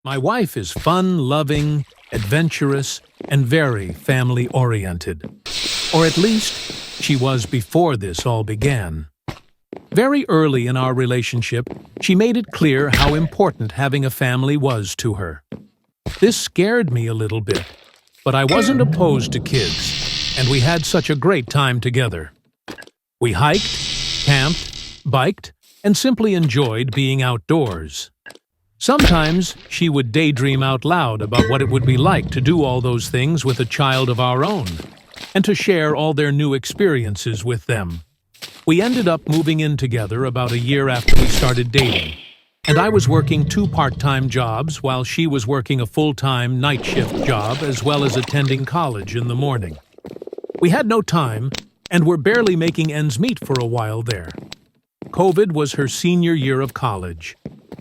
My wife is fun-loving, adventurous, and very family-oriented. Or at least, she was before this all began. Very early in our relationship, she made it clear how important having a family was to her. This scared me a little bit, but I wasn't opposed to kids, and we had such a great time together. We hiked, camped, biked, and simply enjoyed being outdoors. Sometimes she would daydream out loud about what it would be like to do all those things with a child of our own, and to share all their new experiences with them. We ended up moving in together about a year after we started dating, and I was working 2 part-time jobs while she was working a full-time night shift job as well as attending college in the morning. We had no time, and were barely making ends meet for a while there. COVID was her senior year of college,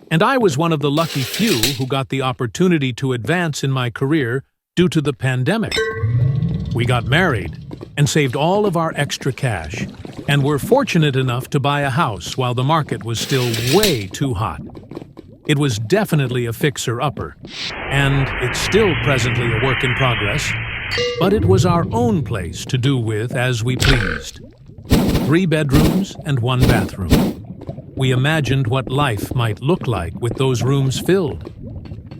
and I was one of the lucky few who got the opportunity to advance in my career due to the pandemic. We got married and saved all of our extra cash, and were fortunate enough to buy a house while the market was still way too hot. It was definitely a fixer-upper, and it's still presently a work in progress, but it was our own place to do with as we pleased. 3 bedrooms and 1 bathroom. We imagined what life might look like with those rooms filled.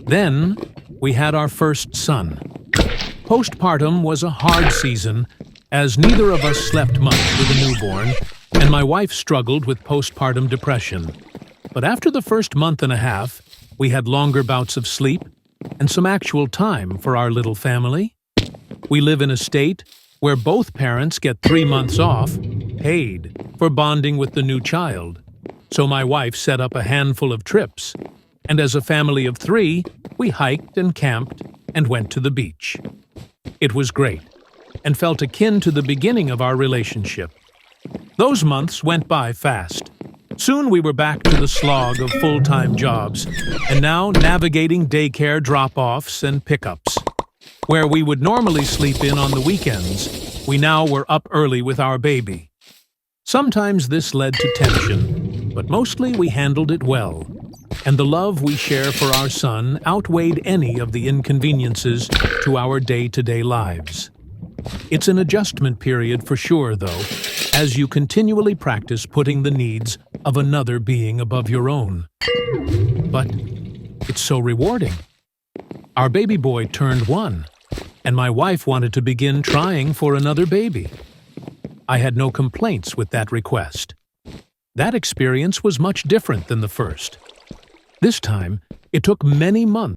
Then, we had our first son. Postpartum was a hard season, as neither of us slept much with a newborn, and my wife struggled with postpartum depression. But after the first month and a half, we had longer bouts of sleep and some actual time for our little family. We live in a state where both parents get 3 months off, paid, for bonding with the new child. So my wife set up a handful of trips, and as a family of 3, we hiked and camped and went to the beach. It was great, and felt akin to the beginning of our relationship. Those months went by fast. Soon we were back to the slog of full-time jobs, and now navigating daycare drop-offs and pickups. Where we would normally sleep in on the weekends, we now were up early with our baby. Sometimes this led to tension, but mostly we handled it well, and the love we share for our son outweighed any of the inconveniences to our day-to-day lives. It's an adjustment period for sure, though, as you continually practice putting the needs of another being above your own. But it's so rewarding. Our baby boy turned 1, and my wife wanted to begin trying for another baby. I had no complaints with that request. That experience was much different than the first. This time, it took many months